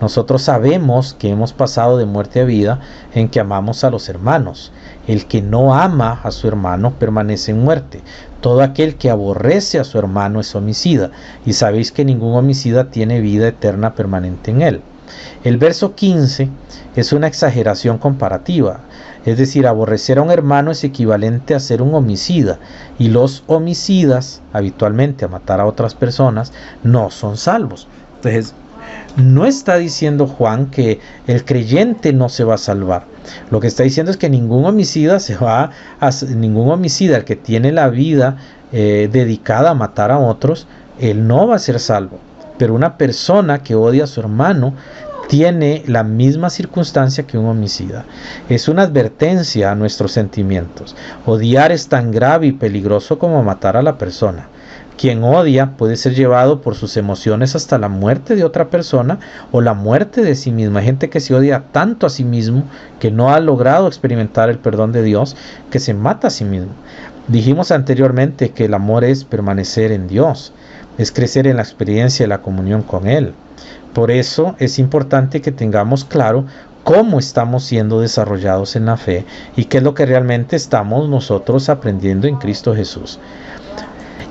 Nosotros sabemos que hemos pasado de muerte a vida en que amamos a los hermanos. El que no ama a su hermano permanece en muerte. Todo aquel que aborrece a su hermano es homicida, y sabéis que ningún homicida tiene vida eterna permanente en él. El verso 15 es una exageración comparativa. Es decir, aborrecer a un hermano es equivalente a ser un homicida, y los homicidas, habitualmente a matar a otras personas, no son salvos. Entonces, no está diciendo Juan que el creyente no se va a salvar. Lo que está diciendo es que ningún homicida, el que tiene la vida dedicada a matar a otros, él no va a ser salvo. Pero una persona que odia a su hermano tiene la misma circunstancia que un homicida. Es una advertencia a nuestros sentimientos. Odiar es tan grave y peligroso como matar a la persona. Quien odia puede ser llevado por sus emociones hasta la muerte de otra persona o la muerte de sí misma. Hay gente que se odia tanto a sí mismo que no ha logrado experimentar el perdón de Dios, que se mata a sí mismo. Dijimos anteriormente que el amor es permanecer en Dios, es crecer en la experiencia y la comunión con Él. Por eso es importante que tengamos claro cómo estamos siendo desarrollados en la fe y qué es lo que realmente estamos nosotros aprendiendo en Cristo Jesús.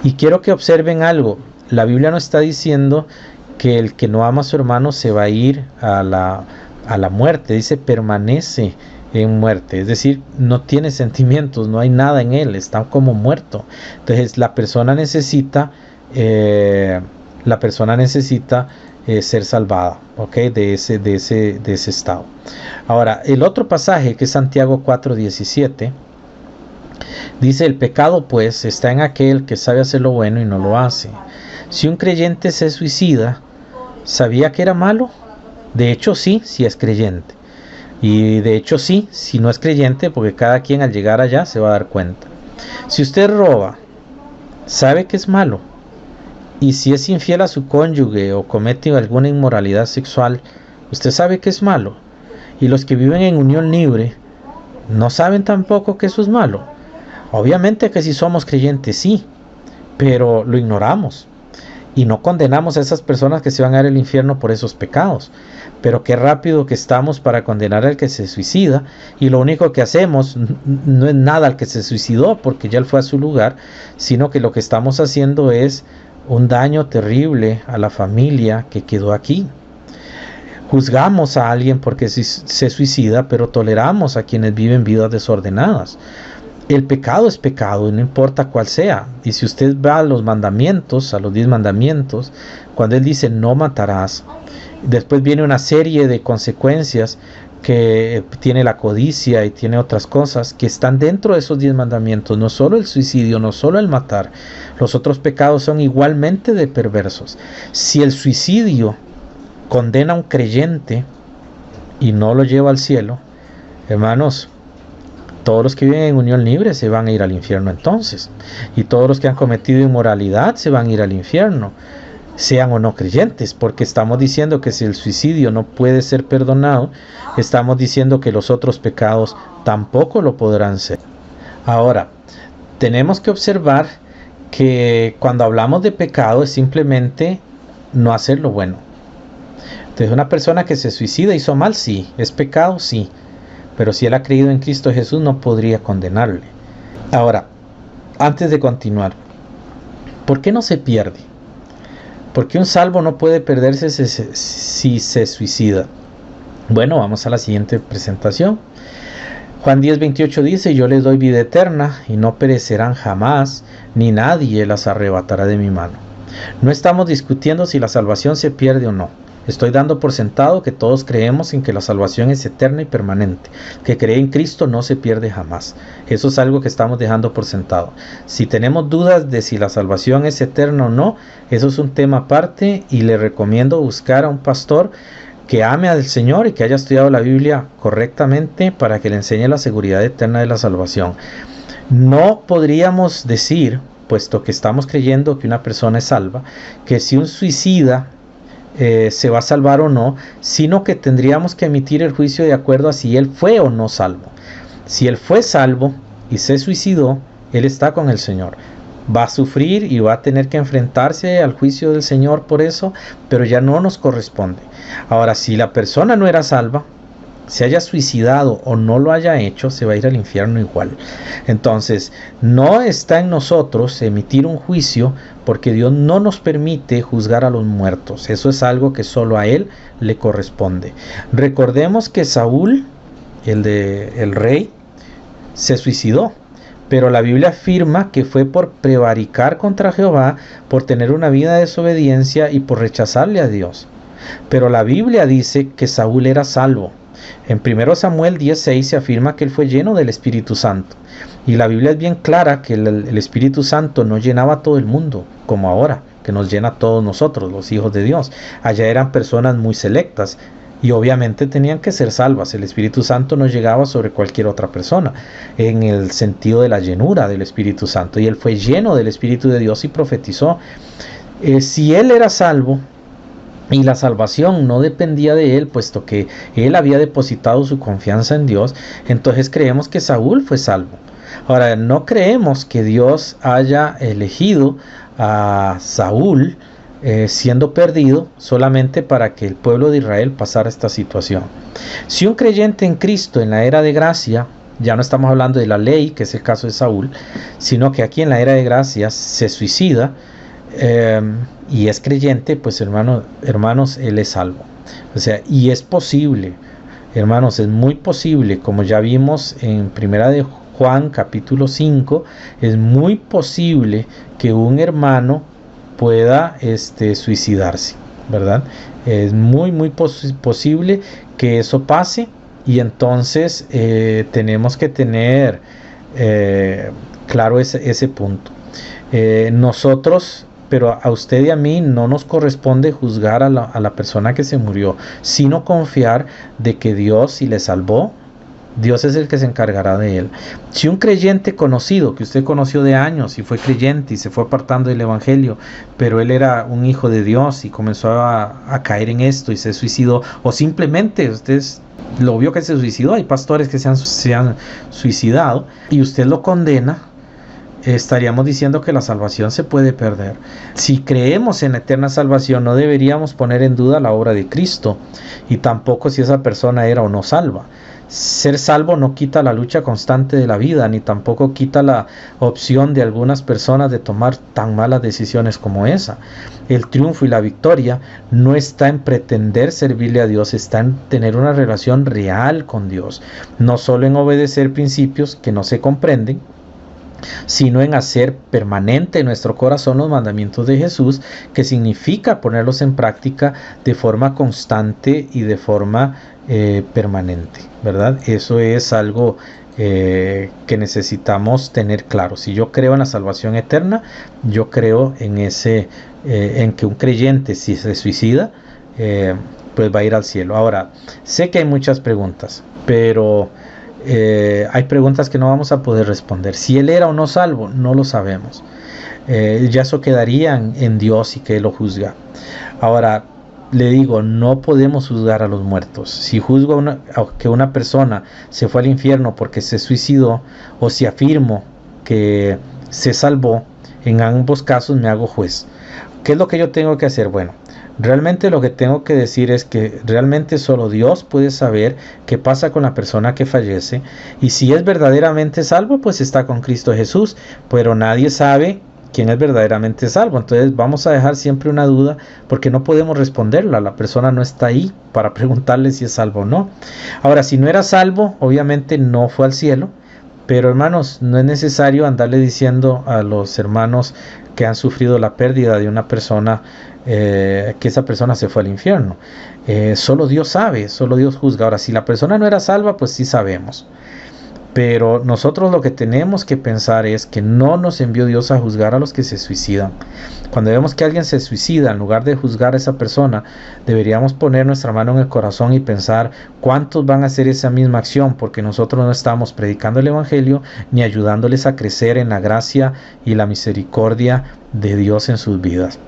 Y quiero que observen algo. La Biblia no está diciendo que el que no ama a su hermano se va a ir a la muerte. Dice permanece en muerte. Es decir, no tiene sentimientos, no hay nada en él, está como muerto. Entonces la persona necesita ser salvada, ¿okay? de ese estado. Ahora, el otro pasaje que es Santiago 4:17 dice: el pecado pues está en aquel que sabe hacer lo bueno y no lo hace. Si un creyente se suicida, ¿sabía que era malo? De hecho sí, si es creyente. Y de hecho sí, si no es creyente, porque cada quien al llegar allá se va a dar cuenta. Si usted roba, ¿sabe que es malo? Y si es infiel a su cónyuge o comete alguna inmoralidad sexual, usted sabe que es malo. Y los que viven en unión libre, ¿no saben tampoco que eso es malo? Obviamente que si somos creyentes, sí, pero lo ignoramos. Y no condenamos a esas personas que se van a ir al infierno por esos pecados. Pero qué rápido que estamos para condenar al que se suicida, y lo único que hacemos no es nada al que se suicidó, porque ya él fue a su lugar, sino que lo que estamos haciendo es un daño terrible a la familia que quedó aquí. Juzgamos a alguien porque se suicida, pero toleramos a quienes viven vidas desordenadas. El pecado es pecado, no importa cuál sea. Y si usted va a los mandamientos, a los 10 mandamientos, cuando él dice no matarás, después viene una serie de consecuencias que tiene la codicia y tiene otras cosas que están dentro de esos 10 mandamientos. No solo el suicidio, no solo el matar. Los otros pecados son igualmente de perversos. Si el suicidio condena a un creyente y no lo lleva al cielo, hermanos, todos los que viven en unión libre se van a ir al infierno entonces. Y todos los que han cometido inmoralidad se van a ir al infierno, sean o no creyentes, porque estamos diciendo que si el suicidio no puede ser perdonado, estamos diciendo que los otros pecados tampoco lo podrán ser. Ahora, tenemos que observar que cuando hablamos de pecado es simplemente no hacer lo bueno. Entonces, una persona que se suicida hizo mal, sí, es pecado, sí, pero si él ha creído en Cristo Jesús no podría condenarle. Ahora, antes de continuar, ¿por qué no se pierde? ¿Por qué un salvo no puede perderse si se suicida? Bueno, vamos a la siguiente presentación. Juan 10:28 dice: yo les doy vida eterna y no perecerán jamás, ni nadie las arrebatará de mi mano. No estamos discutiendo si la salvación se pierde o no. Estoy dando por sentado que todos creemos en que la salvación es eterna y permanente. Que cree en Cristo no se pierde jamás. Eso es algo que estamos dejando por sentado. Si tenemos dudas de si la salvación es eterna o no, eso es un tema aparte y le recomiendo buscar a un pastor que ame al Señor y que haya estudiado la Biblia correctamente para que le enseñe la seguridad eterna de la salvación. No podríamos decir, puesto que estamos creyendo que una persona es salva, que si un suicida se va a salvar o no, sino que tendríamos que emitir el juicio de acuerdo a si él fue o no salvo. Si él fue salvo y se suicidó, él está con el Señor. Va a sufrir y va a tener que enfrentarse al juicio del Señor por eso, pero ya no nos corresponde. Ahora, si la persona no era salva, se haya suicidado o no lo haya hecho, se va a ir al infierno igual. Entonces, no está en nosotros emitir un juicio, porque Dios no nos permite juzgar a los muertos. Eso es algo que solo a Él le corresponde. Recordemos que Saúl, el rey, se suicidó, pero la Biblia afirma que fue por prevaricar contra Jehová, por tener una vida de desobediencia y por rechazarle a Dios. Pero la Biblia dice que Saúl era salvo. En 1 Samuel 10:6 se afirma que él fue lleno del Espíritu Santo. Y la Biblia es bien clara que el Espíritu Santo no llenaba a todo el mundo, como ahora, que nos llena a todos nosotros, los hijos de Dios. Allá eran personas muy selectas y obviamente tenían que ser salvas. El Espíritu Santo no llegaba sobre cualquier otra persona, en el sentido de la llenura del Espíritu Santo. Y él fue lleno del Espíritu de Dios y profetizó. Si él era salvo, y la salvación no dependía de él, puesto que él había depositado su confianza en Dios, entonces creemos que Saúl fue salvo. Ahora, no creemos que Dios haya elegido a Saúl siendo perdido solamente para que el pueblo de Israel pasara esta situación. Si un creyente en Cristo en la era de gracia, ya no estamos hablando de la ley, que es el caso de Saúl, sino que aquí en la era de gracia se suicida, y es creyente, pues hermanos, él es salvo. O sea, y es posible, hermanos, es muy posible, como ya vimos en Primera de Juan capítulo 5, es muy posible que un hermano pueda suicidarse, ¿verdad? Es muy posible que eso pase, y entonces tenemos que tener claro ese punto. Nosotros, pero a usted y a mí no nos corresponde juzgar a la persona que se murió, sino confiar de que Dios, si le salvó, Dios es el que se encargará de él. Si un creyente conocido, que usted conoció de años y fue creyente y se fue apartando del evangelio, pero él era un hijo de Dios y comenzó a caer en esto y se suicidó, o simplemente usted lo vio que se suicidó, hay pastores que se han suicidado, y usted lo condena, estaríamos diciendo que la salvación se puede perder. Si creemos en la eterna salvación, no deberíamos poner en duda la obra de Cristo, y tampoco si esa persona era o no salva. Ser salvo no quita la lucha constante de la vida, ni tampoco quita la opción de algunas personas de tomar tan malas decisiones como esa. El triunfo y la victoria no está en pretender servirle a Dios, está en tener una relación real con Dios, no solo en obedecer principios que no se comprenden, sino en hacer permanente en nuestro corazón los mandamientos de Jesús, que significa ponerlos en práctica de forma constante y de forma permanente, ¿verdad? Eso es algo que necesitamos tener claro. Si yo creo en la salvación eterna, yo creo en en que un creyente, si se suicida, pues va a ir al cielo. Ahora, sé que hay muchas preguntas, pero hay preguntas que no vamos a poder responder. Si él era o no salvo, no lo sabemos. Ya eso quedaría en Dios y que él lo juzga. Ahora, le digo, no podemos juzgar a los muertos. Si juzgo que una persona se fue al infierno porque se suicidó, o si afirmo que se salvó, en ambos casos me hago juez. ¿Qué es lo que yo tengo que hacer? Bueno, realmente lo que tengo que decir es que realmente solo Dios puede saber qué pasa con la persona que fallece, y si es verdaderamente salvo, pues está con Cristo Jesús, pero nadie sabe quién es verdaderamente salvo. Entonces vamos a dejar siempre una duda, porque no podemos responderla. La persona no está ahí para preguntarle si es salvo o no. Ahora, si no era salvo, obviamente no fue al cielo, Pero hermanos, no es necesario andarle diciendo a los hermanos que han sufrido la pérdida de una persona que esa persona se fue al infierno. Solo Dios sabe, solo Dios juzga. Ahora, si la persona no era salva, pues sí sabemos. Pero nosotros lo que tenemos que pensar es que no nos envió Dios a juzgar a los que se suicidan. Cuando vemos que alguien se suicida, en lugar de juzgar a esa persona, deberíamos poner nuestra mano en el corazón y pensar cuántos van a hacer esa misma acción, porque nosotros no estamos predicando el Evangelio ni ayudándoles a crecer en la gracia y la misericordia de Dios en sus vidas.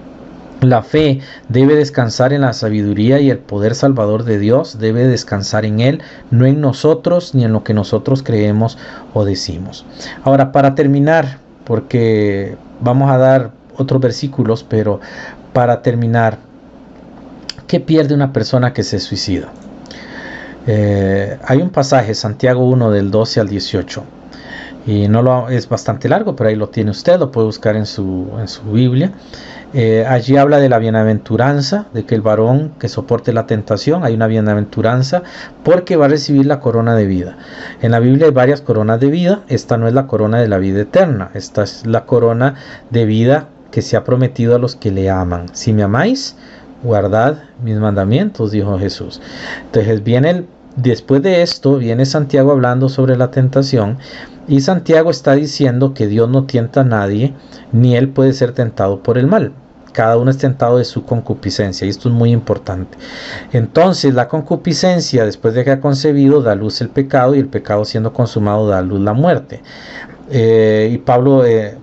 La fe debe descansar en la sabiduría y el poder salvador de Dios, debe descansar en Él, no en nosotros ni en lo que nosotros creemos o decimos. Ahora, para terminar, porque vamos a dar otros versículos, pero para terminar, ¿qué pierde una persona que se suicida? Hay un pasaje, Santiago 1 del 12 al 18. Y es bastante largo, pero ahí lo tiene usted, lo puede buscar en su Biblia. Allí habla de la bienaventuranza, de que el varón que soporte la tentación, hay una bienaventuranza porque va a recibir la corona de vida. En la Biblia hay varias coronas de vida, esta no es la corona de la vida eterna, esta es la corona de vida que se ha prometido a los que le aman. Si me amáis, guardad mis mandamientos, dijo Jesús. Entonces después de esto viene Santiago hablando sobre la tentación, y Santiago está diciendo que Dios no tienta a nadie, ni él puede ser tentado por el mal. Cada uno es tentado de su concupiscencia, y esto es muy importante. Entonces la concupiscencia, después de que ha concebido, da a luz el pecado, y el pecado siendo consumado da a luz la muerte. Y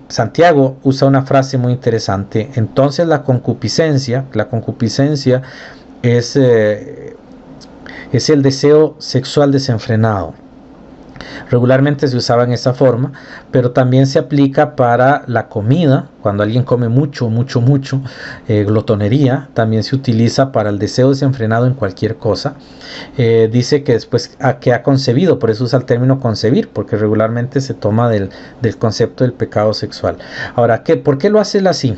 Santiago usa una frase muy interesante. Entonces la concupiscencia es el deseo sexual desenfrenado. Regularmente se usaba en esa forma, pero también se aplica para la comida. Cuando alguien come mucho, glotonería, también se utiliza para el deseo desenfrenado en cualquier cosa. Dice que después que ha concebido, por eso usa el término concebir, porque regularmente se toma del concepto del pecado sexual. Ahora, ¿por qué lo hace él así?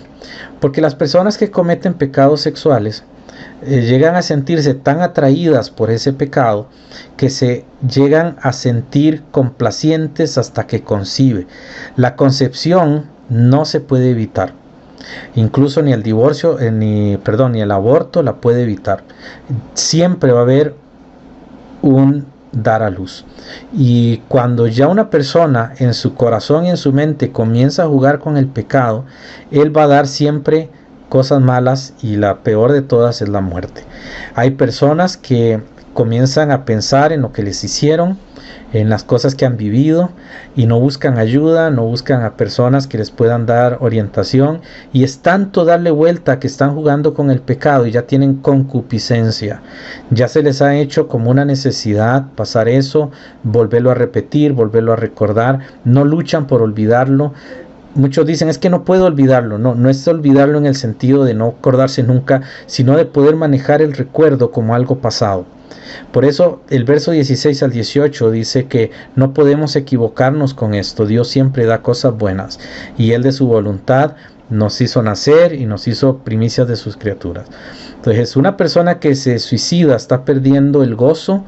Porque las personas que cometen pecados sexuales llegan a sentirse tan atraídas por ese pecado que se llegan a sentir complacientes hasta que concibe. La concepción no se puede evitar. Incluso ni el divorcio, ni el aborto la puede evitar. Siempre va a haber un dar a luz. Y cuando ya una persona en su corazón y en su mente comienza a jugar con el pecado, él va a dar siempre cosas malas, y la peor de todas es la muerte. Hay personas que comienzan a pensar en lo que les hicieron, en las cosas que han vivido, y no buscan ayuda, no buscan a personas que les puedan dar orientación, y es tanto darle vuelta que están jugando con el pecado y ya tienen concupiscencia. Ya se les ha hecho como una necesidad pasar eso, volverlo a repetir, volverlo a recordar, no luchan por olvidarlo. Muchos dicen, es que no puedo olvidarlo. No es olvidarlo en el sentido de no acordarse nunca, sino de poder manejar el recuerdo como algo pasado. Por eso el verso 16 al 18 dice que no podemos equivocarnos con esto. Dios siempre da cosas buenas, y Él de su voluntad nos hizo nacer y nos hizo primicias de sus criaturas. Entonces, una persona que se suicida está perdiendo el gozo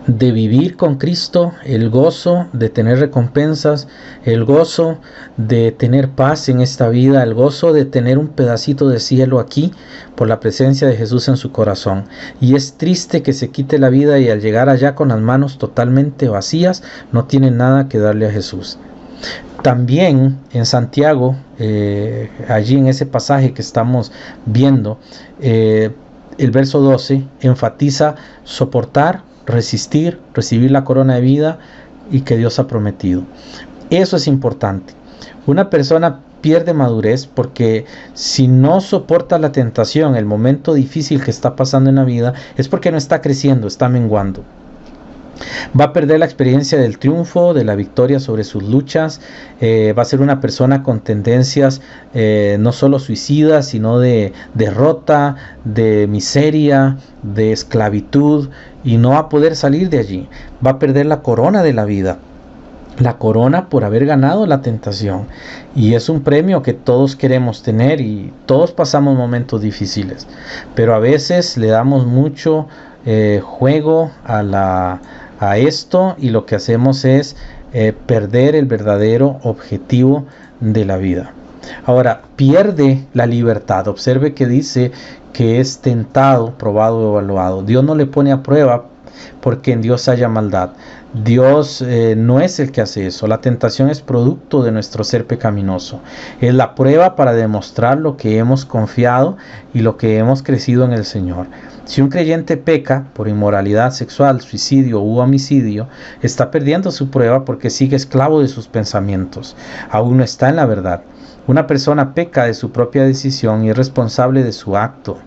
de vivir con Cristo, el gozo de tener recompensas, el gozo de tener paz en esta vida, el gozo de tener un pedacito de cielo aquí por la presencia de Jesús en su corazón. Y es triste que se quite la vida y al llegar allá con las manos totalmente vacías, no tiene nada que darle a Jesús. También en Santiago, allí en ese pasaje que estamos viendo, el verso 12 enfatiza soportar, resistir, recibir la corona de vida y que Dios ha prometido. Eso es importante. Una persona pierde madurez porque si no soporta la tentación, el momento difícil que está pasando en la vida, es porque no está creciendo, está menguando. Va a perder la experiencia del triunfo, de la victoria sobre sus luchas. Va a ser una persona con tendencias no solo suicidas, sino de derrota, de miseria, de esclavitud, y no va a poder salir de allí. Va a perder la corona de la vida, la corona por haber ganado la tentación, y es un premio que todos queremos tener, y todos pasamos momentos difíciles, pero a veces le damos mucho juego a a esto y lo que hacemos es perder el verdadero objetivo de la vida. Ahora, pierde la libertad. Observe que dice que es tentado, probado o evaluado. Dios no le pone a prueba porque en Dios haya maldad. Dios no es el que hace eso. La tentación es producto de nuestro ser pecaminoso. Es la prueba para demostrar lo que hemos confiado y lo que hemos crecido en el Señor. Si un creyente peca por inmoralidad sexual, suicidio u homicidio, está perdiendo su prueba porque sigue esclavo de sus pensamientos. Aún no está en la verdad. Una persona peca de su propia decisión y es responsable de su acto.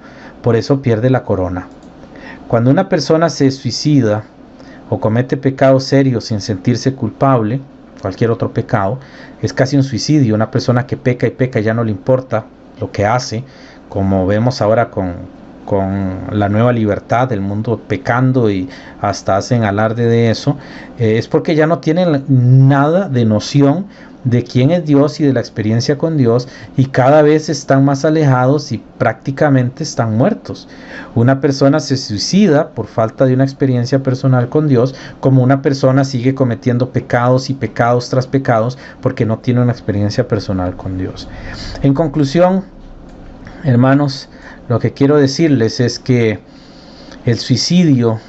Por eso pierde la corona. Cuando una persona se suicida o comete pecados serios sin sentirse culpable, cualquier otro pecado, es casi un suicidio. Una persona que peca y peca ya no le importa lo que hace, como vemos ahora con la nueva libertad del mundo pecando y hasta hacen alarde de eso, es porque ya no tienen nada de noción de quién es Dios y de la experiencia con Dios, y cada vez están más alejados y prácticamente están muertos. Una persona se suicida por falta de una experiencia personal con Dios, como una persona sigue cometiendo pecados y pecados tras pecados porque no tiene una experiencia personal con Dios. En conclusión, hermanos, lo que quiero decirles es que el suicidio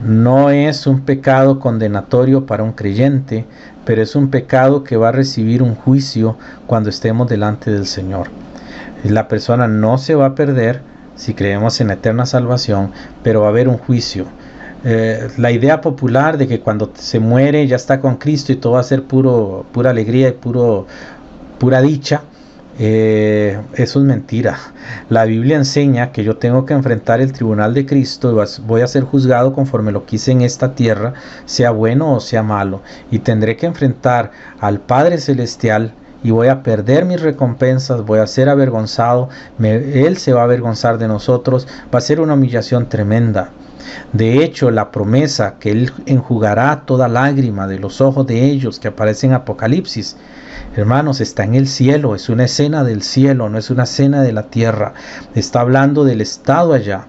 no es un pecado condenatorio para un creyente, pero es un pecado que va a recibir un juicio cuando estemos delante del Señor. La persona no se va a perder si creemos en la eterna salvación, pero va a haber un juicio. La idea popular de que cuando se muere ya está con Cristo y todo va a ser pura alegría y pura dicha, eso es mentira. La Biblia enseña que yo tengo que enfrentar el tribunal de Cristo y voy a ser juzgado conforme lo que hice en esta tierra, sea bueno o sea malo, y tendré que enfrentar al Padre Celestial y voy a perder mis recompensas, voy a ser avergonzado, Él se va a avergonzar de nosotros, va a ser una humillación tremenda. De hecho, la promesa que Él enjugará toda lágrima de los ojos de ellos que aparece en Apocalipsis, hermanos, está en el cielo, es una escena del cielo, no es una escena de la tierra. Está hablando del estado allá.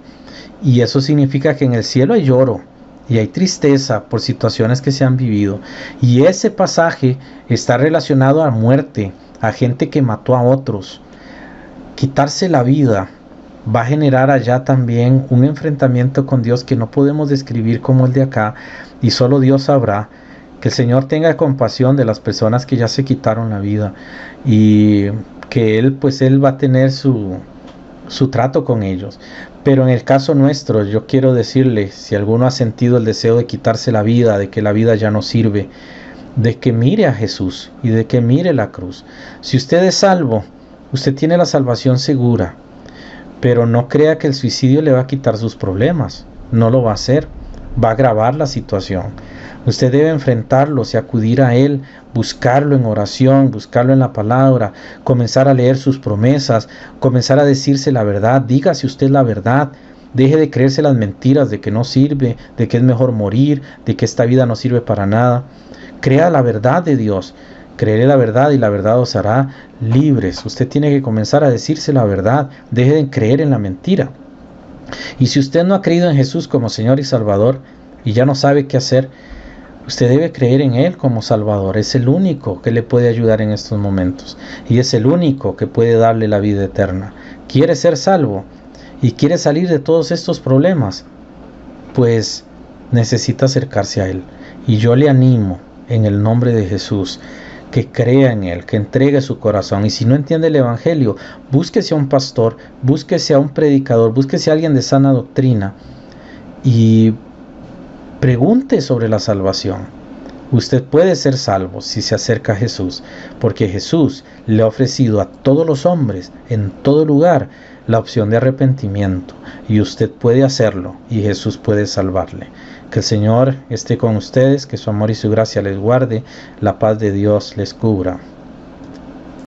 Y eso significa que en el cielo hay lloro y hay tristeza por situaciones que se han vivido. Y ese pasaje está relacionado a muerte, a gente que mató a otros. Quitarse la vida va a generar allá también un enfrentamiento con Dios que no podemos describir como el de acá, y solo Dios sabrá. Que el Señor tenga compasión de las personas que ya se quitaron la vida y que Él va a tener su trato con ellos. Pero en el caso nuestro, yo quiero decirle, si alguno ha sentido el deseo de quitarse la vida, de que la vida ya no sirve, de que mire a Jesús y de que mire la cruz. Si usted es salvo, usted tiene la salvación segura, pero no crea que el suicidio le va a quitar sus problemas. No lo va a hacer, va a agravar la situación. Usted debe enfrentarlos y acudir a Él, buscarlo en oración, buscarlo en la palabra, comenzar a leer sus promesas, comenzar a decirse la verdad. Dígase usted la verdad, deje de creerse las mentiras de que no sirve, de que es mejor morir, de que esta vida no sirve para nada. Crea la verdad de Dios, creeré la verdad y la verdad os hará libres. Usted tiene que comenzar a decirse la verdad, deje de creer en la mentira. Y si usted no ha creído en Jesús como Señor y Salvador y ya no sabe qué hacer, usted debe creer en Él como Salvador. Es el único que le puede ayudar en estos momentos. Y es el único que puede darle la vida eterna. ¿Quiere ser salvo? ¿Y quiere salir de todos estos problemas? Pues necesita acercarse a Él. Y yo le animo, en el nombre de Jesús, que crea en Él, que entregue su corazón. Y si no entiende el Evangelio, búsquese a un pastor, búsquese a un predicador, búsquese a alguien de sana doctrina y pregunte sobre la salvación. Usted puede ser salvo si se acerca a Jesús, porque Jesús le ha ofrecido a todos los hombres, en todo lugar, la opción de arrepentimiento, y usted puede hacerlo, y Jesús puede salvarle. Que el Señor esté con ustedes, que su amor y su gracia les guarde, la paz de Dios les cubra.